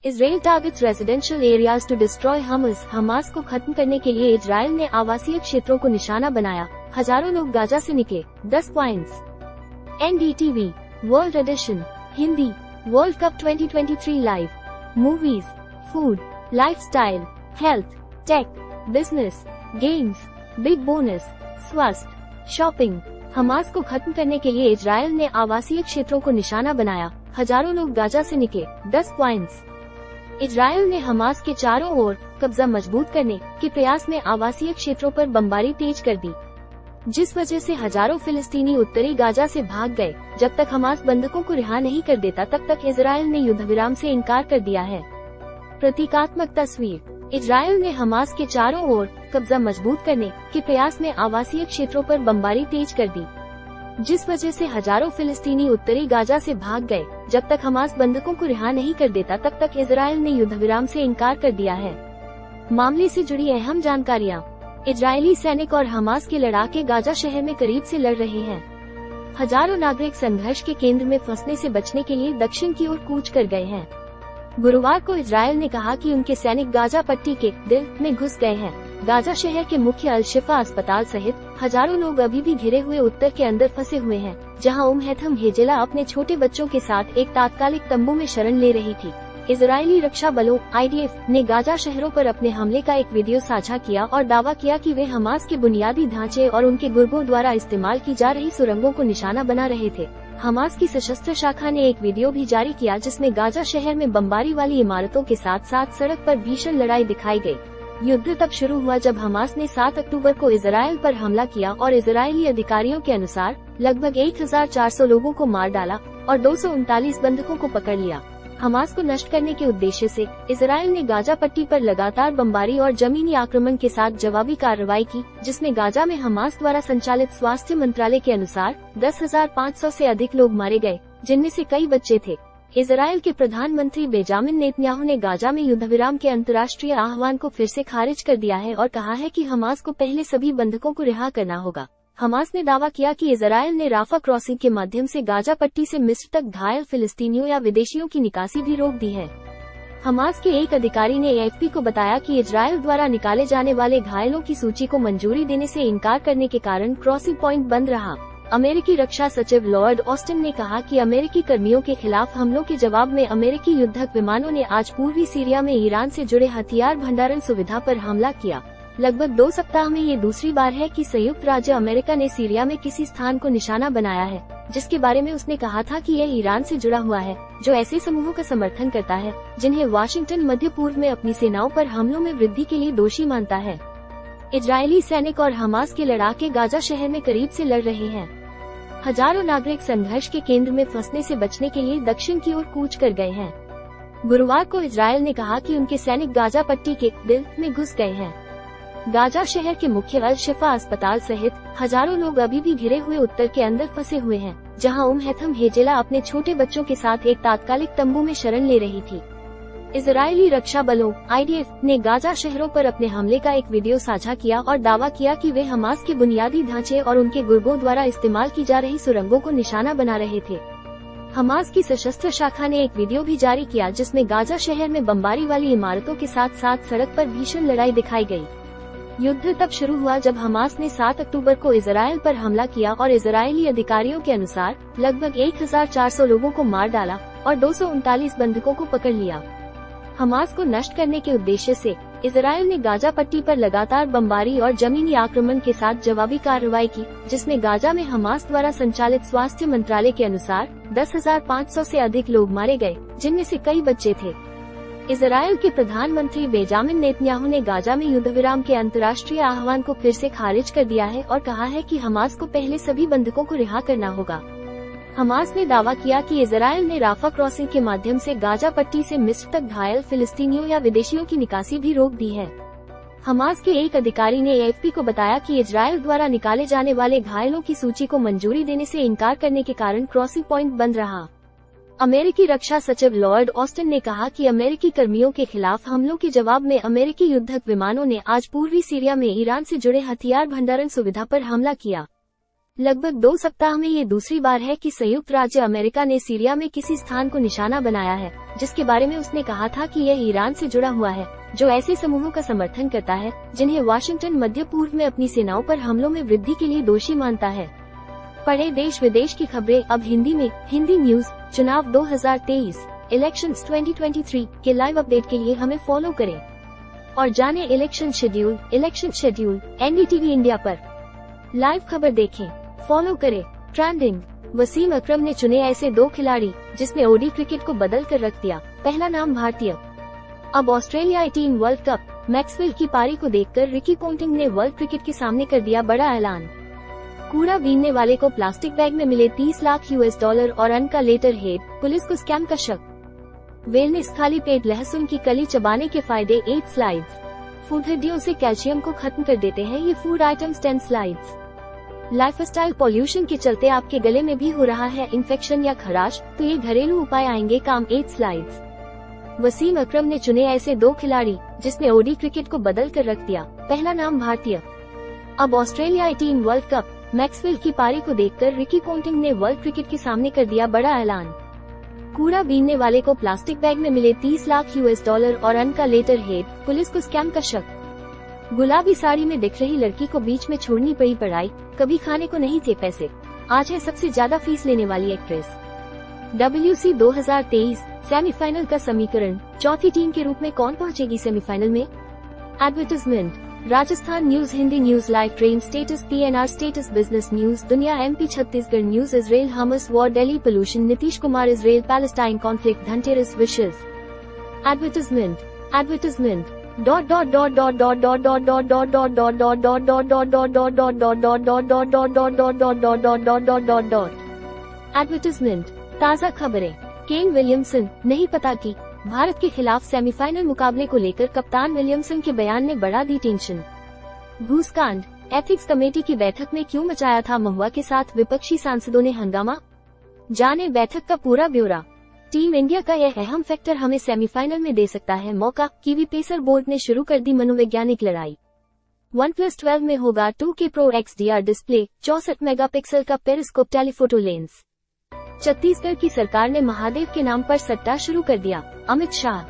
Israel targets residential areas to destroy Hamas। Hamas को खत्म करने के लिए इजराइल ने आवासीय क्षेत्रों को निशाना बनाया, हजारों लोग गाजा से निकले। 10 points. NDTV world edition Hindi. World cup 2023 live. Movies, food, lifestyle, health, tech, business, games, big bonus, स्वास्थ्य, शॉपिंग। हमास को खत्म करने के लिए इजराइल ने आवासीय क्षेत्रों को निशाना बनाया, हजारों लोग गाजा से निकले। 10 पॉइंट्स। इजराइल ने हमास के चारों ओर कब्जा मजबूत करने के प्रयास में आवासीय क्षेत्रों पर बमबारी तेज कर दी, जिस वजह से हजारों फिलिस्तीनी उत्तरी गाजा से भाग गए। जब तक हमास बंधकों को रिहा नहीं कर देता तब तक इजराइल ने युद्धविराम से इनकार कर दिया है। प्रतीकात्मक तस्वीर। इजराइल ने हमास के चारों ओर कब्जा मजबूत करने के प्रयास में आवासीय क्षेत्रों पर बमबारी तेज कर दी, जिस वजह से हजारों फिलिस्तीनी उत्तरी गाजा से भाग गए। जब तक हमास बंधकों को रिहा नहीं कर देता तब तक इजराइल ने युद्धविराम से इनकार कर दिया है। मामले से जुड़ी अहम जानकारियाँ। इजरायली सैनिक और हमास के लड़ाके गाजा शहर में करीब से लड़ रहे हैं। हजारों नागरिक संघर्ष के केंद्र में फंसने से बचने के लिए दक्षिण की ओर कूच कर गए हैं। गुरुवार को इजराइल ने कहा कि उनके सैनिक गाजा पट्टी के दिल में घुस गए हैं। गाजा शहर के मुख्य अल-शिफा अस्पताल सहित हजारों लोग अभी भी घिरे हुए उत्तर के अंदर फंसे हुए हैं, जहां हेथम हेजेला अपने छोटे बच्चों के साथ एक तात्कालिक तंबू में शरण ले रही थी। इजरायली रक्षा बलों IDF ने गाजा शहरों पर अपने हमले का एक वीडियो साझा किया और दावा किया कि वे हमास के बुनियादी ढांचे और उनके गुर्गों द्वारा इस्तेमाल की जा रही सुरंगों को निशाना बना रहे थे। हमास की सशस्त्र शाखा ने एक वीडियो भी जारी किया जिसमें गाजा शहर में बमबारी वाली इमारतों के साथ साथ सड़क पर भीषण लड़ाई दिखाई गई। युद्ध तब शुरू हुआ जब हमास ने 7 अक्टूबर को इजराइल पर हमला किया और इजरायली अधिकारियों के अनुसार लगभग 1400 लोगों को मार डाला और 239 बंधकों को पकड़ लिया। हमास को नष्ट करने के उद्देश्य से इजराइल ने गाजा पट्टी पर लगातार बमबारी और जमीनी आक्रमण के साथ जवाबी कार्रवाई की, जिसमें गाजा में हमास द्वारा संचालित स्वास्थ्य मंत्रालय के अनुसार 10,500 से अधिक लोग मारे गए, जिनमें से कई बच्चे थे। इजराइल के प्रधानमंत्री बेंजामिन नेतन्याहू ने गाजा में युद्धविराम के अंतर्राष्ट्रीय आह्वान को फिर से खारिज कर दिया है और कहा है कि हमास को पहले सभी बंधकों को रिहा करना होगा। हमास ने दावा किया कि इजराइल ने राफा क्रॉसिंग के माध्यम से गाजा पट्टी से मिस्र तक घायल फिलिस्तीनियों या विदेशियों की निकासी भी रोक दी है। हमास के एक अधिकारी ने AFP को बताया कि इजराइल द्वारा निकाले जाने वाले घायलों की सूची को मंजूरी देने से इनकार करने के कारण क्रॉसिंग पॉइंट बंद रहा। अमेरिकी रक्षा सचिव लॉर्ड ऑस्टिन ने कहा कि अमेरिकी कर्मियों के खिलाफ हमलों के जवाब में अमेरिकी युद्धक विमानों ने आज पूर्वी सीरिया में ईरान से जुड़े हथियार भंडारण सुविधा पर हमला किया। लगभग 2 सप्ताह में ये दूसरी बार है कि संयुक्त राज्य अमेरिका ने सीरिया में किसी स्थान को निशाना बनाया है, जिसके बारे में उसने कहा था कि यह ईरान से जुड़ा हुआ है, जो ऐसे समूहों का समर्थन करता है जिन्हें वाशिंगटन मध्य पूर्व में अपनी सेनाओं पर हमलों में वृद्धि के लिए दोषी मानता है। इजरायली सैनिक और हमास के लड़ाके गाजा शहर में करीब से लड़ रहे हैं। हजारों नागरिक संघर्ष के केंद्र में फंसने से बचने के लिए दक्षिण की ओर कूच कर गए हैं। गुरुवार को इजराइल ने कहा कि उनके सैनिक गाजा पट्टी के दिल में घुस गए हैं। गाजा शहर के मुख्य अल-शिफा अस्पताल सहित हजारों लोग अभी भी घिरे हुए उत्तर के अंदर फंसे हुए हैं, जहां हेथम हेजेला अपने छोटे बच्चों के साथ एक तात्कालिक तंबू में शरण ले रही थी। इजरायली रक्षा बलों IDF ने गाजा शहरों पर अपने हमले का एक वीडियो साझा किया और दावा किया कि वे हमास के बुनियादी ढांचे और उनके गुर्गों द्वारा इस्तेमाल की जा रही सुरंगों को निशाना बना रहे थे। हमास की सशस्त्र शाखा ने एक वीडियो भी जारी किया जिसमें गाजा शहर में बमबारी वाली इमारतों के साथ साथ सड़क पर भीषण लड़ाई दिखाई गई। युद्ध तब शुरू हुआ जब हमास ने 7 अक्टूबर को इजराइल पर हमला किया और इजरायली अधिकारियों के अनुसार लगभग 1400 लोगों को मार डाला और 239 बंधकों को पकड़ लिया। हमास को नष्ट करने के उद्देश्य से इजराइल ने गाजा पट्टी पर लगातार बमबारी और जमीनी आक्रमण के साथ जवाबी कार्रवाई की, जिसमें गाजा में हमास द्वारा संचालित स्वास्थ्य मंत्रालय के अनुसार 10,500 से अधिक लोग मारे गए, जिनमें से कई बच्चे थे। इजराइल के प्रधानमंत्री बेंजामिन नेतन्याहू ने गाजा में युद्धविराम के अंतर्राष्ट्रीय आह्वान को फिर से खारिज कर दिया है और कहा है कि हमास को पहले सभी बंधकों को रिहा करना होगा। हमास ने दावा किया कि इजराइल ने राफा क्रॉसिंग के माध्यम से गाजा पट्टी से मिस्र तक घायल फिलिस्तीनियों या विदेशियों की निकासी भी रोक दी है। हमास के एक अधिकारी ने AFP को बताया कि इजराइल द्वारा निकाले जाने वाले घायलों की सूची को मंजूरी देने से इनकार करने के कारण क्रॉसिंग पॉइंट बंद रहा। अमेरिकी रक्षा सचिव लॉर्ड ऑस्टिन ने कहा कि अमेरिकी कर्मियों के खिलाफ हमलों के जवाब में अमेरिकी युद्धक विमानों ने आज पूर्वी सीरिया में ईरान से जुड़े हथियार भंडारण सुविधा पर हमला किया। लगभग 2 सप्ताह में ये दूसरी बार है कि संयुक्त राज्य अमेरिका ने सीरिया में किसी स्थान को निशाना बनाया है, जिसके बारे में उसने कहा था कि यह ईरान से जुड़ा हुआ है, जो ऐसे समूहों का समर्थन करता है जिन्हें वाशिंगटन मध्य पूर्व में अपनी सेनाओं पर हमलों में वृद्धि के लिए दोषी मानता है। पढ़े देश विदेश की खबरें अब हिंदी में। हिंदी न्यूज। चुनाव 2023 इलेक्शंस 2023 के लाइव अपडेट के लिए हमें फॉलो करें और जाने इलेक्शन शेड्यूल एनडीटीवी इंडिया पर लाइव खबर देखें, फॉलो करें। ट्रेंडिंग। वसीम अकरम ने चुने ऐसे 2 खिलाड़ी जिसने ओडी क्रिकेट को बदल कर रख दिया, पहला नाम भारतीय। अब ऑस्ट्रेलियाई टीम वर्ल्ड कप। मैक्सवेल की पारी को देखकर रिकी पोंटिंग ने वर्ल्ड क्रिकेट के सामने कर दिया बड़ा ऐलान। कूड़ा बीनने वाले को प्लास्टिक बैग में मिले 30 लाख $, और अन का लेटर हेड, पुलिस को स्कैम का शक। वेलनेस। खाली पेट लहसुन की कली चबाने के फायदे 8 स्लाइड्स। फूड हड्डियों से कैल्शियम को खत्म कर देते हैं ये food items 10 slides. Lifestyle pollution के चलते आपके गले में भी हो रहा है इन्फेक्शन या खराश, तो ये घरेलू उपाय आएंगे काम 8 स्लाइड्स। वसीम अकरम ने चुने ऐसे 2 खिलाड़ी जिसने ओडी क्रिकेट को बदल कर रख दिया, पहला नाम भारतीय। अब ऑस्ट्रेलियाई टीम वर्ल्ड कप। मैक्सवेल की पारी को देखकर रिकी पोंटिंग ने वर्ल्ड क्रिकेट के सामने कर दिया बड़ा ऐलान। कूड़ा बीनने वाले को प्लास्टिक बैग में मिले 30 लाख $, और अन का लेटर हेड, पुलिस को स्कैम का शक। गुलाबी साड़ी में दिख रही लड़की को बीच में छोड़नी पड़ी पढ़ाई, कभी खाने को नहीं थे पैसे, आज है सबसे ज्यादा फीस लेने वाली एक्ट्रेस। WC 2023 सेमीफाइनल का समीकरण। चौथी टीम के रूप में कौन पहुंचेगी सेमीफाइनल में? Advertisement. Rajasthan news, Hindi news, live train status, PNR status, business news, दुनिया, MP Chhattisgarh news, Israel Hamas war, Delhi pollution, Nitish Kumar Israel Palestine conflict, Dhanteras विशेष। Advertisement advertisement. ताज़ा खबरें। केन विलियमसन नहीं पता कि भारत के खिलाफ सेमीफाइनल मुकाबले को लेकर कप्तान विलियमसन के बयान ने बढ़ा दी टेंशन। घूसकांड। एथिक्स कमेटी की बैठक में क्यों मचाया था महुआ के साथ विपक्षी सांसदों ने हंगामा, जाने बैठक का पूरा ब्यौरा। टीम इंडिया का यह अहम फैक्टर हमें सेमीफाइनल में दे सकता है मौका। कीवी पेसर बोर्ड ने शुरू कर दी मनोवैज्ञानिक लड़ाई। OnePlus 12 में होगा 2K Pro XDR display, 64 megapixel का पेरिस्कोप टेलीफोटो लेंस। छत्तीसगढ़ की सरकार ने महादेव के नाम पर सट्टा शुरू कर दिया। अमित शाह।